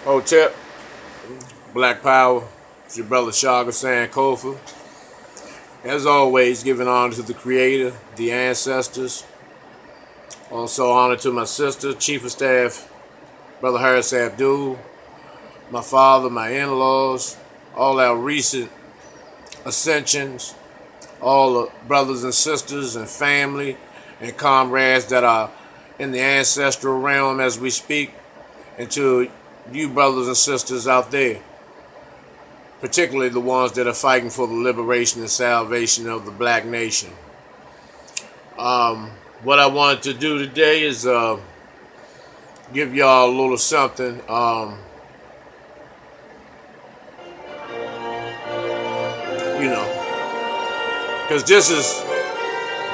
Hotep, Black Power, it's your brother Shaga Sankofa. As always, giving honor to the Creator, the ancestors. Also honor to my sister, Chief of Staff, Brother Harris Abdul, my father, my in-laws, all our recent ascensions, all the brothers and sisters and family and comrades that are in the ancestral realm as we speak, and to you brothers and sisters out there, particularly the ones that are fighting for the liberation and salvation of the black nation. What I wanted to do today is give y'all a little something. You know, because this is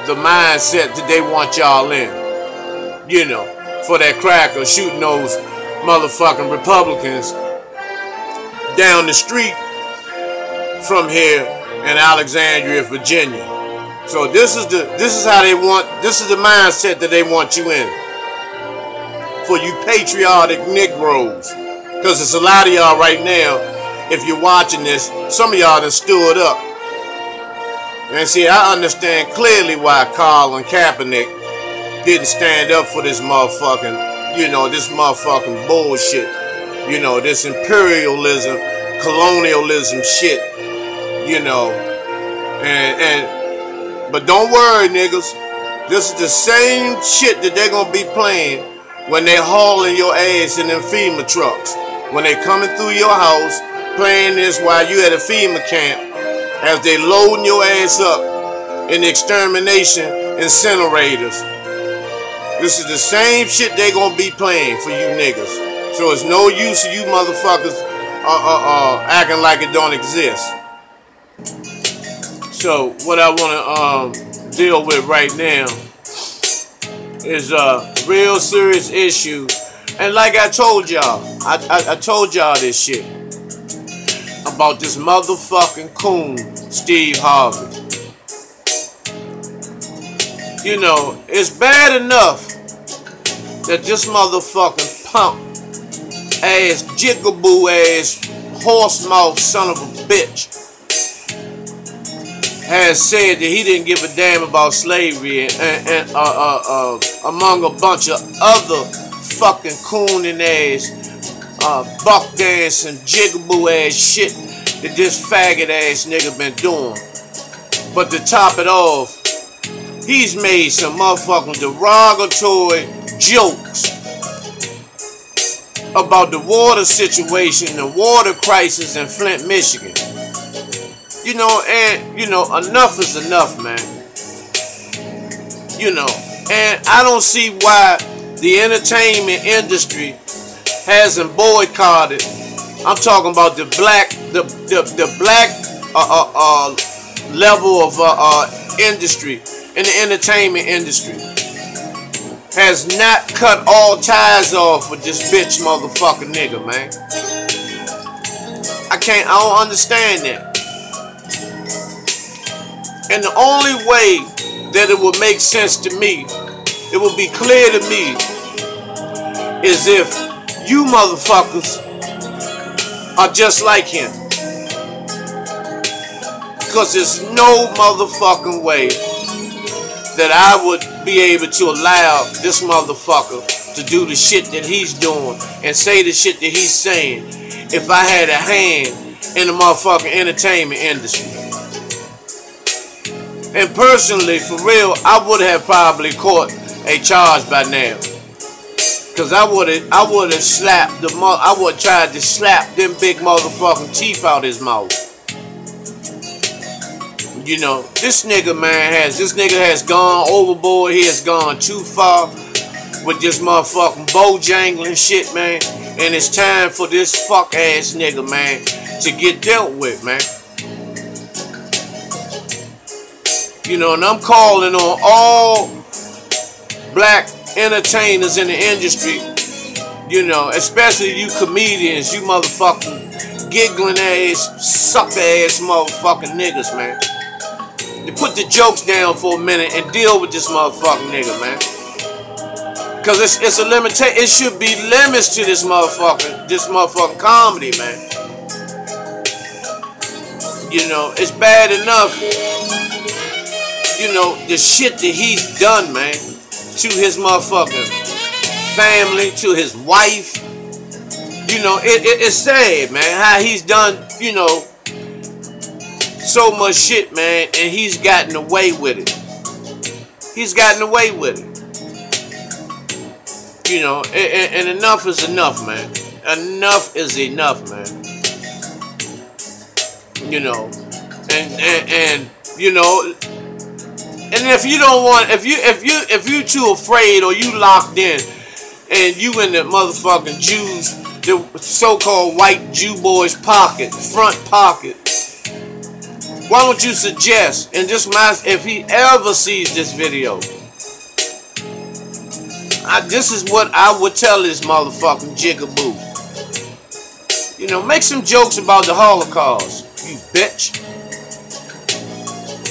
the mindset that they want y'all in. You know, for that cracker shooting those motherfucking Republicans down the street from here in Alexandria, Virginia. So this is how they want, this is the mindset that they want you in. For you patriotic Negroes. Because there's a lot of y'all right now, if you're watching this, some of y'all done stood up. And see, I understand clearly why Carl and Kaepernick didn't stand up for this motherfucking, you know, this motherfucking bullshit. You know, this imperialism, colonialism shit. You know, but don't worry, niggas. This is the same shit that they're gonna be playing when they hauling your ass in them FEMA trucks. When they coming through your house, playing this while you at a FEMA camp, as they loading your ass up in the extermination incinerators. This is the same shit they gonna be playing for you niggas. So it's no use of you motherfuckers acting like it don't exist. So what I want to deal with right now is a real serious issue, and like I told y'all, I told y'all this shit about this motherfucking coon, Steve Harvey. You know, it's bad enough that this motherfucking pump ass, jigaboo ass, horse mouth son of a bitch has said that he didn't give a damn about slavery and among a bunch of other fucking cooning ass, buckdancin, jigaboo ass shit that this faggot ass nigga been doing. But to top it off, he's made some motherfucking derogatory jokes about the water situation, the water crisis in Flint, Michigan. You know, and, you know, enough is enough, man. You know, and I don't see why the entertainment industry hasn't boycotted. I'm talking about the black level of industry in the entertainment industry has not cut all ties off with this bitch motherfucker nigga, man. I don't understand that. And the only way that it would make sense to me, it would be clear to me, is if you motherfuckers are just like him. Because there's no motherfucking way that I would be able to allow this motherfucker to do the shit that he's doing and say the shit that he's saying if I had a hand in the motherfucking entertainment industry. And personally, for real, I would have probably caught a charge by now. Cause I would have slapped I would have tried to slap them big motherfucking teeth out his mouth. You know, this nigga has gone overboard. He has gone too far with this motherfucking bojangling shit, man. And it's time for this fuck ass nigga, man, to get dealt with, man. You know, and I'm calling on all black entertainers in the industry, you know, especially you comedians, you motherfucking giggling ass, sucker ass motherfucking niggas, man. To put the jokes down for a minute and deal with this motherfucking nigga, man. Cause it's a limitation. It should be limits to this motherfucking comedy, man. You know, it's bad enough. You know, the shit that he's done, man, to his motherfucking family, to his wife. You know, it's sad, man, how he's done, you know, so much shit, man, and he's gotten away with it. He's gotten away with it. You know, and enough is enough, man. Enough is enough, man. You know, and you know, and if you don't want, if you too afraid or you locked in, and you in the motherfucking Jews, the so-called white Jew boys' pocket, front pocket, why don't you suggest, and just if he ever sees this video, this is what I would tell this motherfucking jigaboo. You know, make some jokes about the Holocaust, you bitch.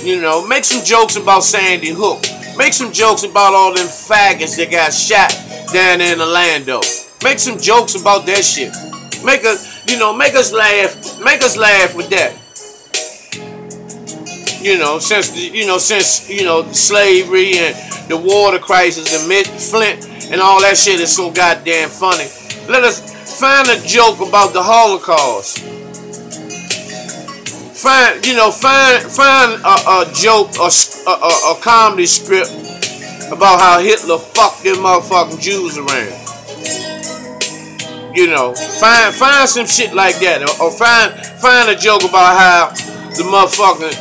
You know, make some jokes about Sandy Hook. Make some jokes about all them faggots that got shot down in Orlando. Make some jokes about that shit. Make us laugh with that. You know, since slavery and the water crisis and Flint and all that shit is so goddamn funny. Let us find a joke about the Holocaust. Find a joke, a comedy script about how Hitler fucked them motherfucking Jews around. You know, find some shit like that, or find a joke about how the motherfucking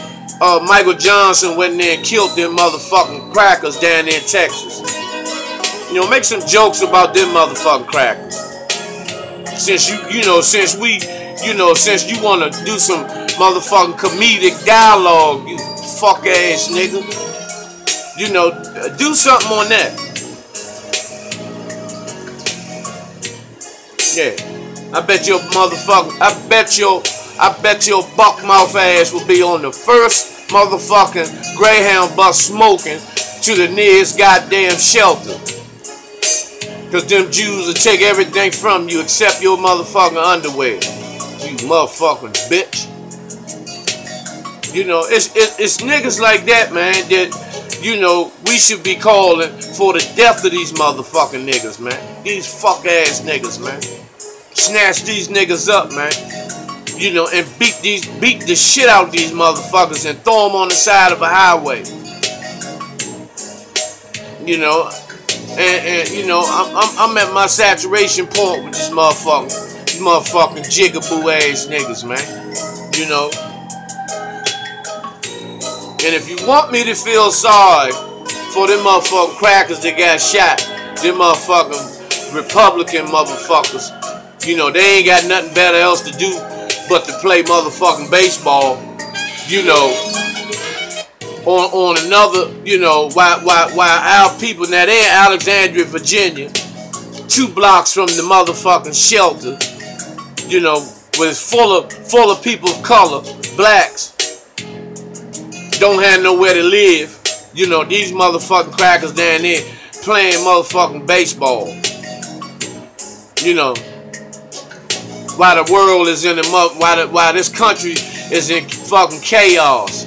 Michael Johnson went in there and killed them motherfucking crackers down there in Texas. You know, make some jokes about them motherfucking crackers. Since you want to do some motherfucking comedic dialogue, you fuck ass nigga. You know, do something on that. Yeah, I bet your buck mouth ass will be on the first motherfucking Greyhound bus smoking to the nearest goddamn shelter. Cause them Jews will take everything from you except your motherfucking underwear. You motherfucking bitch. You know, it's niggas like that, man, that, you know, we should be calling for the death of these motherfucking niggas, man. These fuck ass niggas, man. Snatch these niggas up, man. You know, and beat the shit out of these motherfuckers and throw them on the side of a highway. You know, and you know, I'm at my saturation point with these motherfucking jigaboo ass niggas, man. You know. And if you want me to feel sorry for them motherfucking crackers that got shot, them motherfucking Republican motherfuckers, you know, they ain't got nothing better else to do but to play motherfucking baseball, you know, on another, you know, while our people, now they're in Alexandria, Virginia, 2 blocks from the motherfucking shelter, you know, was full of people of color, blacks, don't have nowhere to live. You know, these motherfucking crackers down there playing motherfucking baseball. You know, while the world is in while this country is in fucking chaos.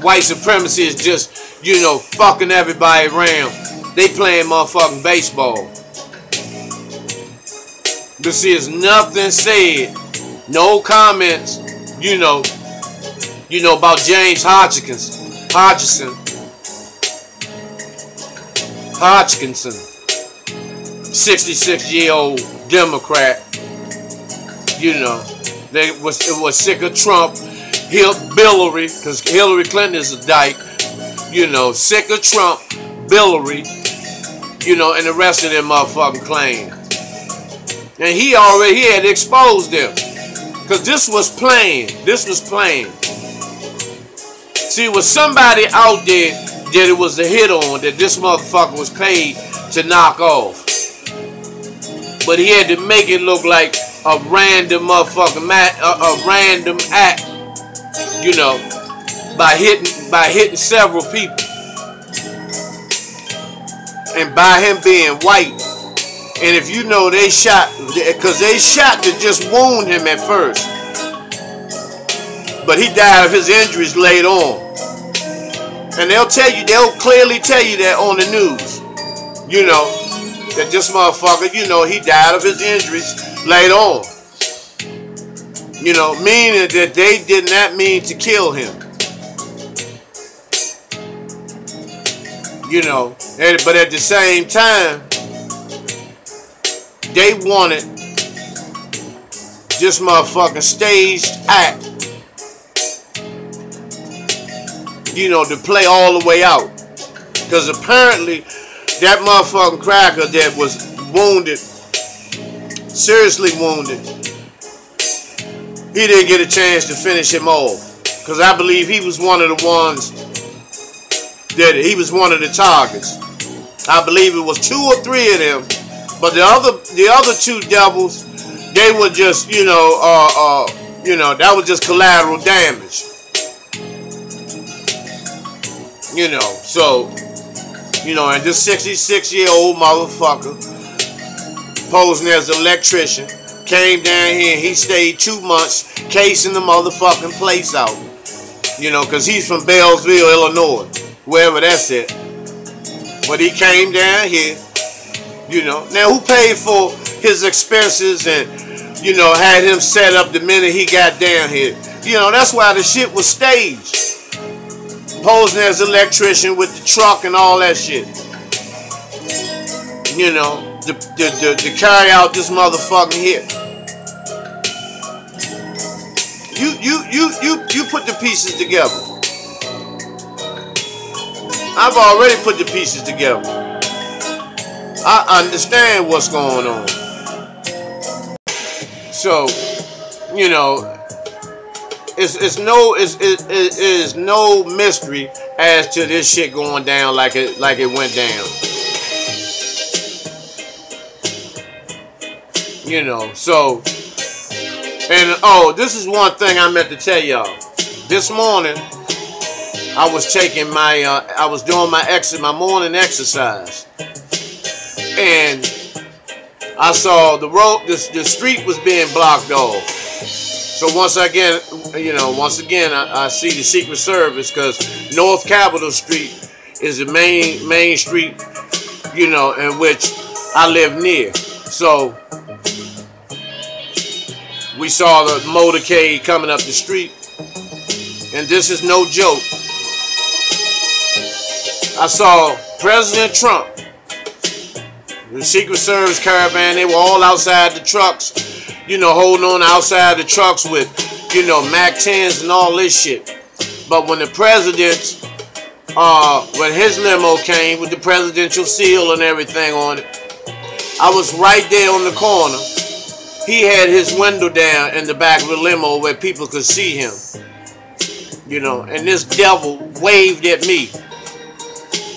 White supremacy is just, you know, fucking everybody around. They playing motherfucking baseball. But see, there's nothing said, no comments, you know, about James Hodgkinson, 66-year-old Democrat. You know, it was sick of Trump, Hillary, because Hillary Clinton is a dyke. You know, sick of Trump, Hillary, you know, and the rest of them motherfucking claims. And he had exposed them, because this was planned. This was planned. See, it was somebody out there that it was a hit on, that this motherfucker was paid to knock off. But he had to make it look like a random motherfucking a random act, you know, by hitting several people. And by him being white, and if you know they shot, because they shot to just wound him at first. But he died of his injuries later on. And they'll clearly tell you that on the news. You know, that this motherfucker, you know, he died of his injuries later on. You know, meaning that they did not mean to kill him. You know, but at the same time, they wanted this motherfucking staged act, you know, to play all the way out. Because apparently, that motherfucking cracker that was wounded, seriously wounded, he didn't get a chance to finish him off. Because I believe he was one of the ones that he was one of the targets. I believe it was 2 or 3 of them. But the other 2 devils, they were just, you know, that was just collateral damage. You know, so, you know, and this 66-year-old motherfucker, posing as an electrician, came down here and he stayed 2 months casing the motherfucking place out. You know, because he's from Belleville, Illinois, wherever that's at. But he came down here, you know. Now, who paid for his expenses and, you know, had him set up the minute he got down here? You know, that's why the shit was staged. Posing as an electrician with the truck and all that shit. You know, to carry out this motherfucking hit. You put the pieces together. I've already put the pieces together. I understand what's going on. So, you know, it is no mystery as to this shit going down like it went down. You know, so, and oh, this is one thing I meant to tell y'all. This morning, I was taking my, I was doing my morning exercise, and I saw the road, the street was being blocked off. So once again, I see the Secret Service, because North Capitol Street is the main street, you know, in which I live near. So we saw the motorcade coming up the street, and this is no joke. I saw President Trump, the Secret Service caravan, they were all outside the trucks, you know, holding on outside the trucks with, you know, MAC 10s and all this shit. But when the president, when his limo came with the presidential seal and everything on it, I was right there on the corner. He had his window down in the back of the limo where people could see him. You know, and this devil waved at me.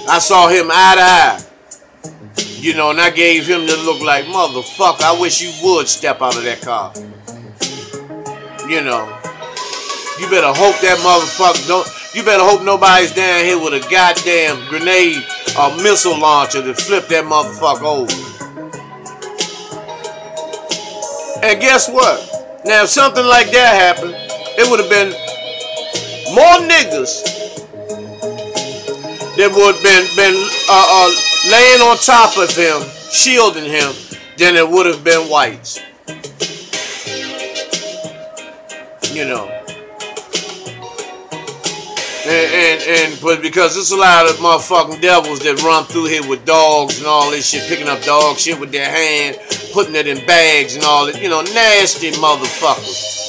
I saw him eye to eye. You know, and I gave him the look like, motherfucker, I wish you would step out of that car. You know, you better hope that motherfucker don't, you better hope nobody's down here with a goddamn grenade or missile launcher to flip that motherfucker over. And guess what? Now, if something like that happened, it would have been more niggas that would have been laying on top of him, shielding him, than it would have been whites. You know. But because there's a lot of motherfucking devils that run through here with dogs and all this shit, picking up dog shit with their hand, putting it in bags and all that, you know, nasty motherfuckers.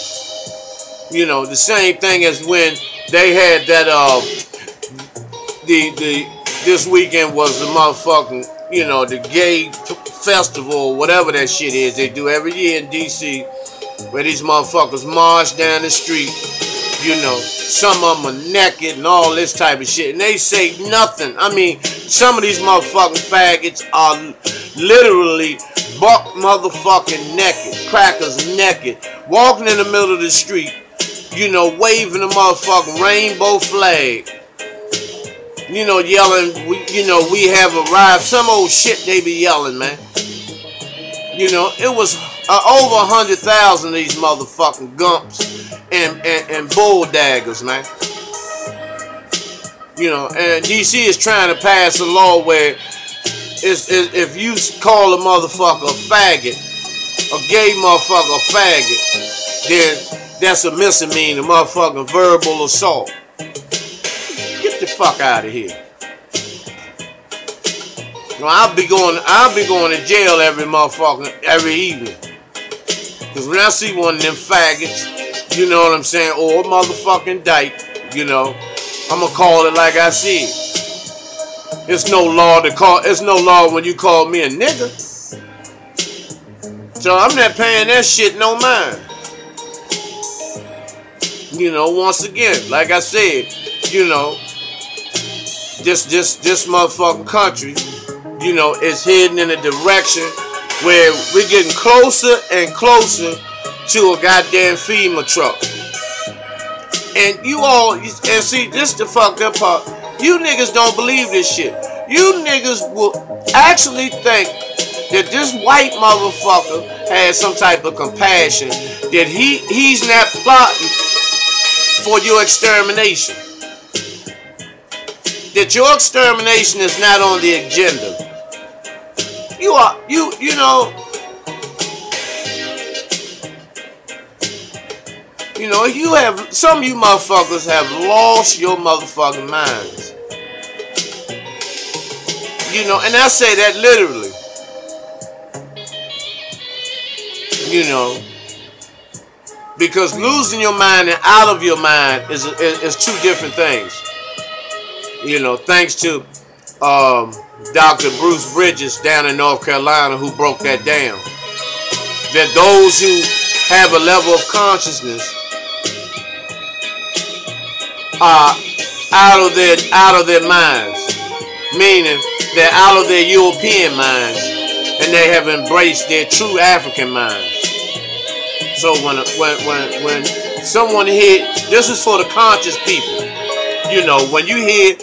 You know, the same thing as when they had that, this weekend was the motherfucking, you know, the gay festival or whatever that shit is they do every year in D.C. where these motherfuckers march down the street, you know, some of them are naked and all this type of shit, and they say nothing. I mean, some of these motherfucking faggots are literally buck motherfucking naked, crackers naked, walking in the middle of the street, you know, waving a motherfucking rainbow flag. you know, yelling, we have arrived. Some old shit they be yelling, man. You know, it was over 100,000 of these motherfucking gumps and bull daggers, man. You know, and DC is trying to pass a law where if you call a motherfucker a faggot, a gay motherfucker a faggot, then that's a misdemeanor, motherfucking verbal assault. Get the fuck out of here. You know, I'll be going to jail every evening. Cause when I see one of them faggots, you know what I'm saying, or a motherfucking dyke, you know, I'm gonna call it like I see it. It's no law when you call me a nigga. So I'm not paying that shit no mind. You know, once again, like I said, you know, this motherfucking country, you know, is heading in a direction where we're getting closer and closer to a goddamn FEMA truck. And you all, and see, this the fucked up part. You niggas don't believe this shit. You niggas will actually think that this white motherfucker has some type of compassion, that he's not plotting for your extermination. That your extermination is not on the agenda. You know, some of you motherfuckers have lost your motherfucking minds. You know, and I say that literally. You know, because losing your mind and out of your mind is two different things. You know, thanks to Dr. Bruce Bridges down in North Carolina who broke that down. That those who have a level of consciousness are out of their minds, meaning they're out of their European minds and they have embraced their true African minds. So when someone hear, this is for the conscious people. You know, when you hear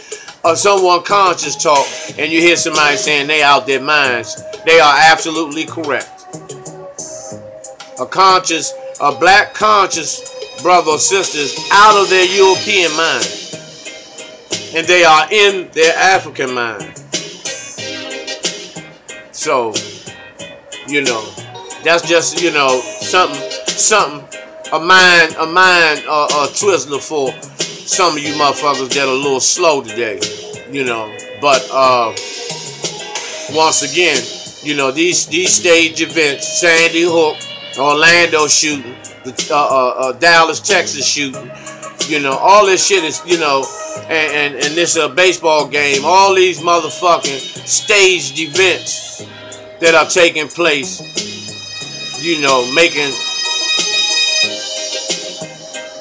someone conscious talk and you hear somebody saying they out their minds, they are absolutely correct. A black conscious brother or sister is out of their European mind and they are in their African mind. So, you know, that's just, you know, something, a mind twizzler for some of you motherfuckers that are a little slow today, you know. But once again, you know, these stage events, Sandy Hook, Orlando shooting, the Dallas, Texas shooting, you know, all this shit is, you know, and this baseball game, all these motherfucking staged events that are taking place, you know, making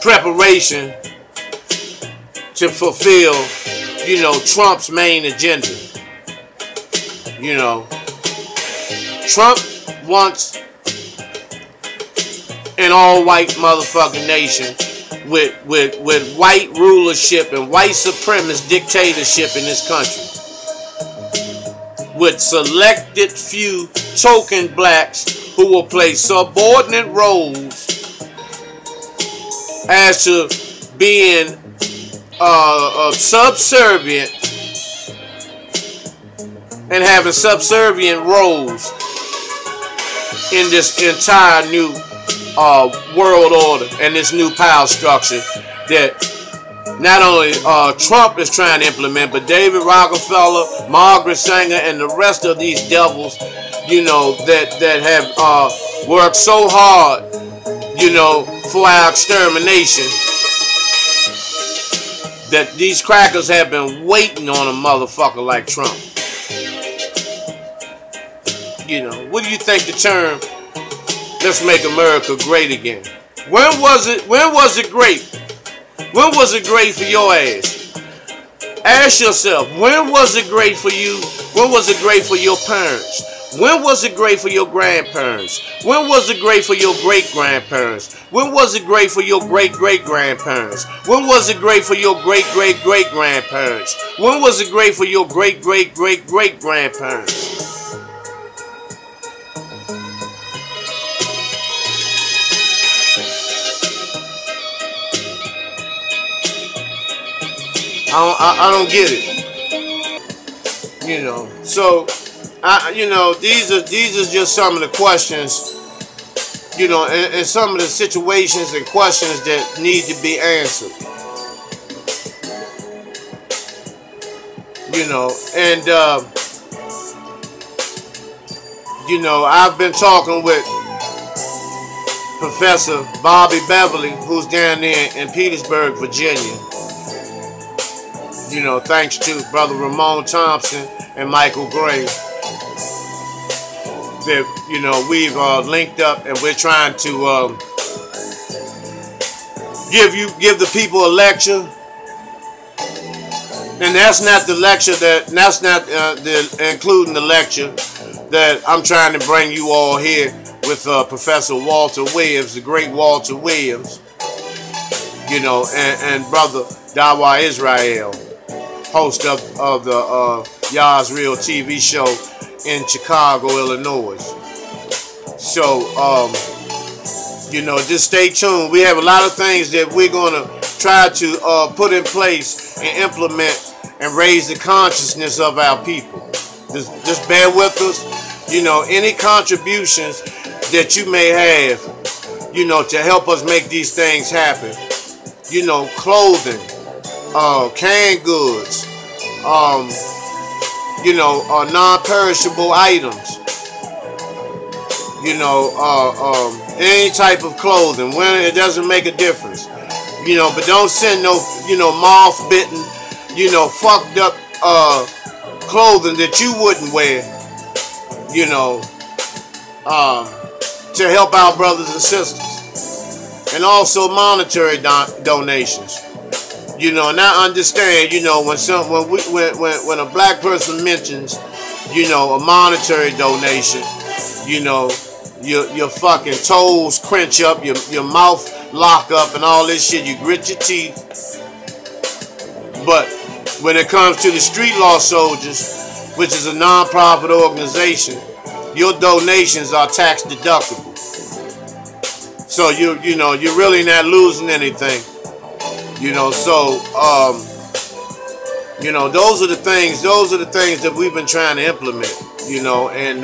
preparation to fulfill, you know, Trump's main agenda. You know, Trump wants an all-white motherfucking nation with white rulership and white supremacist dictatorship in this country, with selected few token blacks who will play subordinate roles as to being subservient and having subservient roles in this entire new world order and this new power structure that not only Trump is trying to implement, but David Rockefeller, Margaret Sanger, and the rest of these devils, you know, that have worked so hard, you know, for our extermination, that these crackers have been waiting on a motherfucker like Trump. You know, what do you think the term "Let's make America great again"? When was it great? When was it great for your ass? Ask yourself, when was it great for you? When was it great for your parents? When was it great for your grandparents? When was it great for your great-grandparents? When was it great for your great-great-grandparents? When was it great for your great-great-great-grandparents? When was it great for your great-great-great-great-grandparents? I don't get it. You know, so you know, these are just some of the questions, you know, and some of the situations and questions that need to be answered. You know, and you know, I've been talking with Professor Bobby Beverly, who's down there in Petersburg, Virginia. You know, thanks to Brother Ramon Thompson and Michael Gray, that, you know, we've linked up and we're trying to give the people a lecture. And that's not the lecture that's not including the lecture that I'm trying to bring you all here with Professor Walter Williams, the great Walter Williams, you know, and Brother Dawa Israel, host of the Yah's Real TV show in Chicago, Illinois. So, you know, just stay tuned. We have a lot of things that we're going to try to put in place and implement and raise the consciousness of our people. Just bear with us. You know, any contributions that you may have, you know, to help us make these things happen. You know, clothing, canned goods, you know, non-perishable items, you know, any type of clothing, when it doesn't make a difference, you know, but don't send no, you know, moth-bitten, you know, fucked up clothing that you wouldn't wear, you know, to help our brothers and sisters, and also monetary donations. You know, and I understand, you know, when a black person mentions, you know, a monetary donation, you know, your fucking toes crunch up, your mouth lock up and all this shit, you grit your teeth. But when it comes to the Street Law Soldiers, which is a non-profit organization, your donations are tax deductible. So you know, you're really not losing anything. You know, so you know, those are the things that we've been trying to implement, you know, and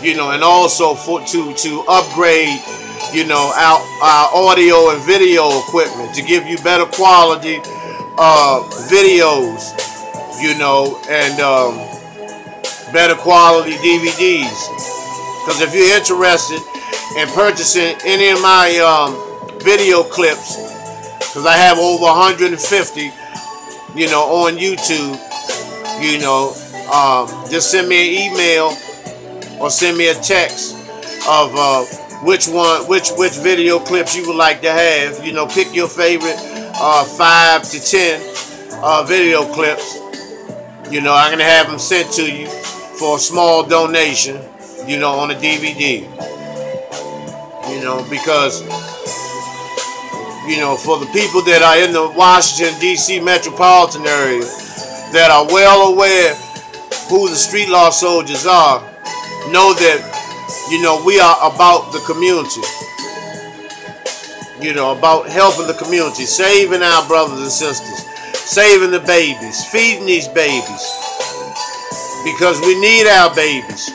you know, and also to upgrade, you know, our audio and video equipment to give you better quality videos, you know, and better quality DVDs. Because if you're interested in purchasing any of my video clips, because I have over 150, you know, on YouTube, you know, just send me an email or send me a text of which video clips you would like to have. You know, pick your favorite 5 to 10 video clips. You know, I'm gonna have them sent to you for a small donation, you know, on a DVD. You know, because, you know, for the people that are in the Washington, D.C. metropolitan area that are well aware who the Street Law Soldiers are, know that, you know, we are about the community. You know, about helping the community, saving our brothers and sisters, saving the babies, feeding these babies. Because we need our babies.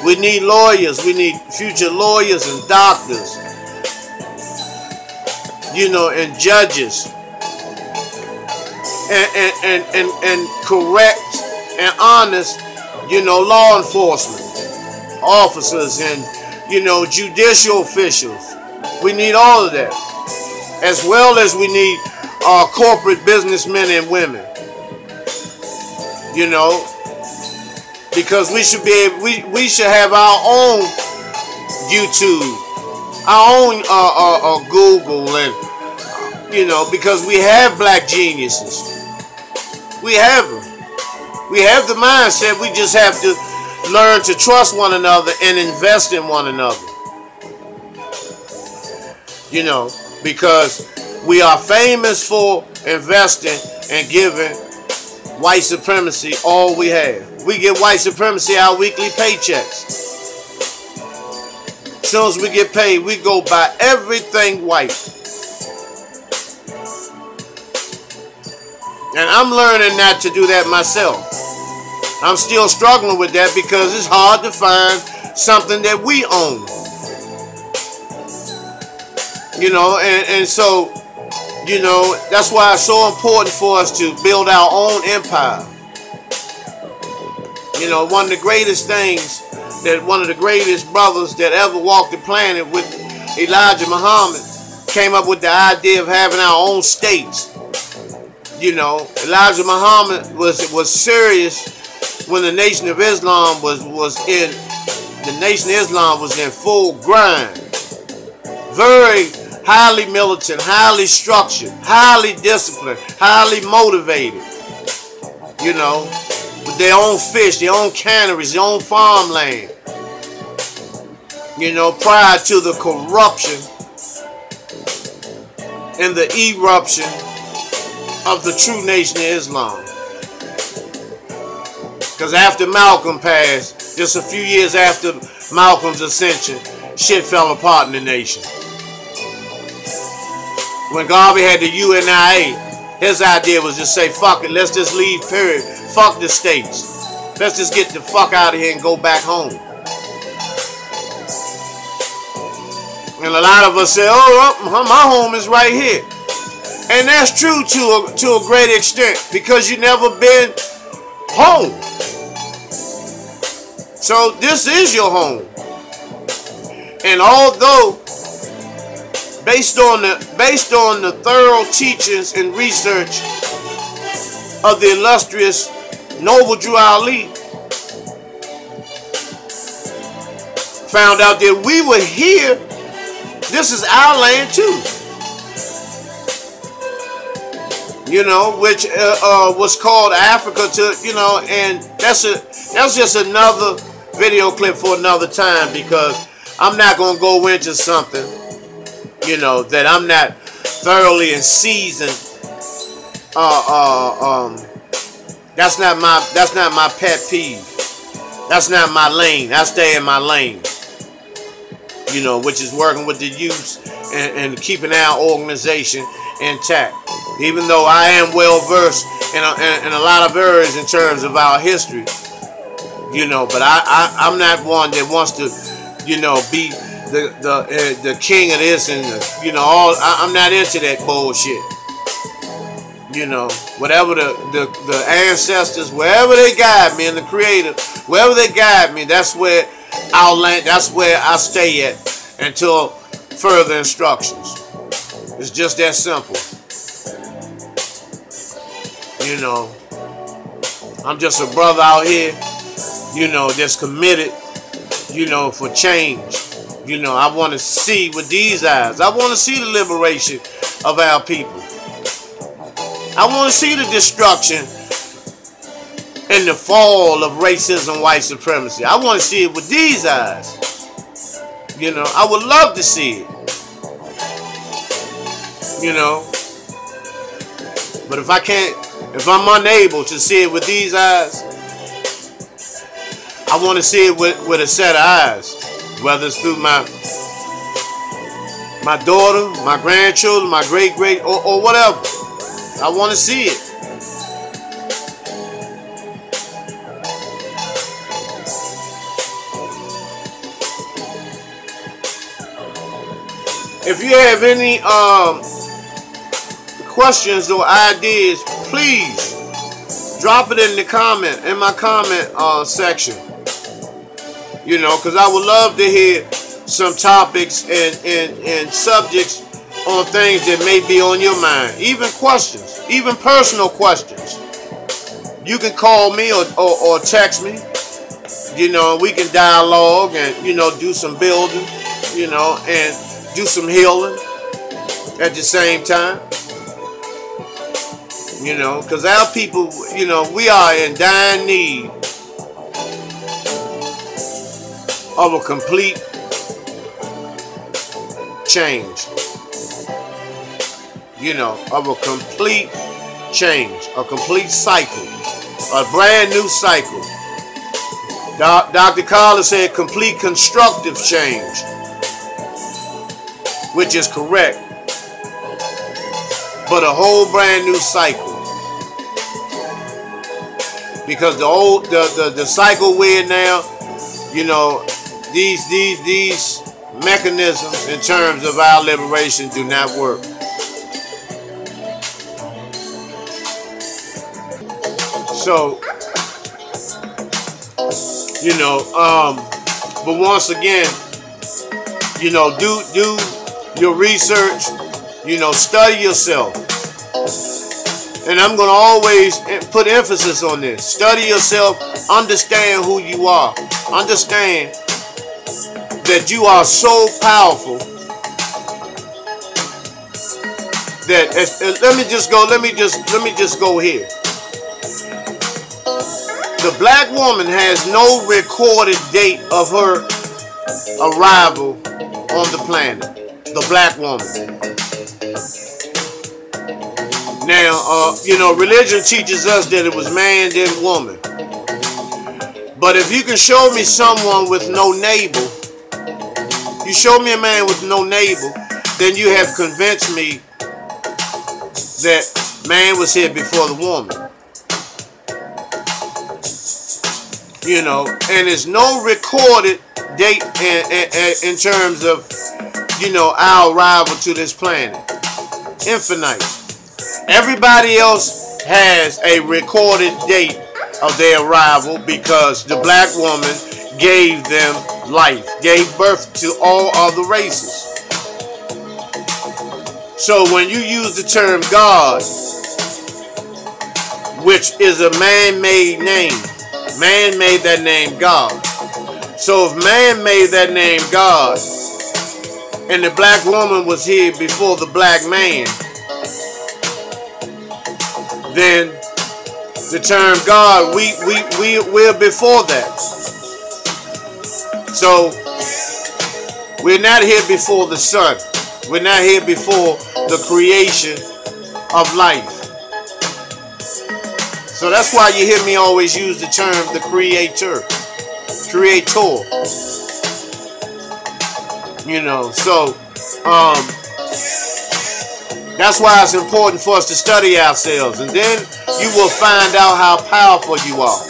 We need lawyers. We need future lawyers and doctors. You know, and judges, and correct and honest, you know, law enforcement officers and, you know, judicial officials. We need all of that, as well as we need corporate businessmen and women. You know, because we should be able, we should have our own YouTube, our own Google, and, you know, because we have black geniuses. We have them. We have the mindset. We just have to learn to trust one another and invest in one another. You know, because we are famous for investing and giving white supremacy all we have. We get white supremacy our weekly paychecks. As soon as we get paid, we go buy everything white. And I'm learning not to do that myself. I'm still struggling with that because it's hard to find something that we own. You know, and so, you know, that's why it's so important for us to build our own empire. You know, one of the greatest things that one of the greatest brothers that ever walked the planet with Elijah Muhammad came up with the idea of having our own states. You know, Elijah Muhammad was serious when the Nation of Islam was in full grind. Very highly militant, highly structured, highly disciplined, highly motivated. You know, with their own fish, their own canneries, their own farmland. You know, prior to the corruption and the eruption of the true Nation of Islam. Because after Malcolm passed, just a few years after Malcolm's ascension, shit fell apart in the nation. When Garvey had the UNIA, his idea was just say, fuck it, let's just leave, period. Fuck the states. Let's just get the fuck out of here and go back home. And a lot of us say, oh, my home is right here. And that's true to a great extent because you never been home. So this is your home. And although based on the thorough teachings and research of the illustrious Noble Drew Ali, found out that we were here. This is our land too. You know, which was called Africa to, you know, and that's just another video clip for another time because I'm not gonna go into something, you know, that I'm not thoroughly and seasoned. That's not my pet peeve. That's not my lane. I stay in my lane. You know, which is working with the youth and keeping our organization intact. Even though I am well versed in a lot of areas in terms of our history, you know, but I'm not one that wants to, you know, be the king of this and the, you know, I'm not into that bullshit. You know, whatever the ancestors, wherever they guide me, and the Creator, wherever they guide me, that's where I'll land. That's where I stay at until further instructions. It's just that simple. You know, I'm just a brother out here, you know, that's committed, you know, for change. You know, I want to see with these eyes. I want to see the liberation of our people. I want to see the destruction and the fall of racism, white supremacy. I want to see it with these eyes. You know, I would love to see it. You know, but if I'm unable to see it with these eyes, I want to see it with a set of eyes, whether it's through my daughter, my grandchildren, my great or whatever. I want to see it. If you have any questions or ideas, please drop it in my comment section. You know, because I would love to hear some topics and subjects on things that may be on your mind. Even questions, even personal questions. You can call me or text me. You know, we can dialogue and, you know, do some building, you know, and do some healing at the same time. You know, because our people, you know, we are in dire need of a complete change. You know, of a complete change, a complete cycle, a brand new cycle. Dr. Carla said complete constructive change, which is correct, but a whole brand new cycle. Because the cycle we're in now, you know, these mechanisms in terms of our liberation do not work. So, you know, but once again, you know, do your research, you know, study yourself. And I'm going to always put emphasis on this. Study yourself, understand who you are. Understand that you are so powerful that let me just go here. The black woman has no recorded date of her arrival on the planet. The black woman. Now, you know, religion teaches us that it was man, then woman. But if you can show me someone with no navel, you show me a man with no navel, then you have convinced me that man was here before the woman. You know, and there's no recorded date in terms of, you know, our arrival to this planet. Infinite. Everybody else has a recorded date of their arrival because the black woman gave them life, gave birth to all other races. So when you use the term God, which is a man-made name, man made that name God. So if man made that name God, and the black woman was here before the black man, then the term God, we're before that. So we're not here before the sun. We're not here before the creation of life. So that's why you hear me always use the term the creator. Creator. You know, so that's why it's important for us to study ourselves. And then you will find out how powerful you are.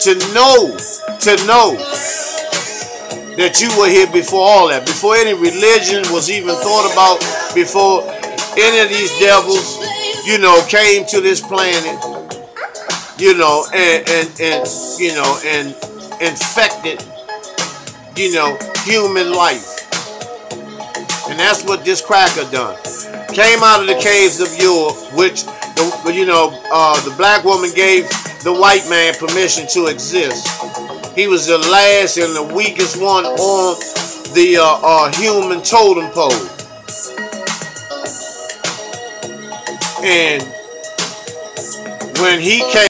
To know that you were here before all that. Before any religion was even thought about. Before any of these devils, you know, came to this planet. You know, and you know, and infected, you know, human life. And that's what this cracker done. Came out of the caves of yore, which, you know, the black woman gave the white man permission to exist. He was the last and the weakest one on the human totem pole. And when he came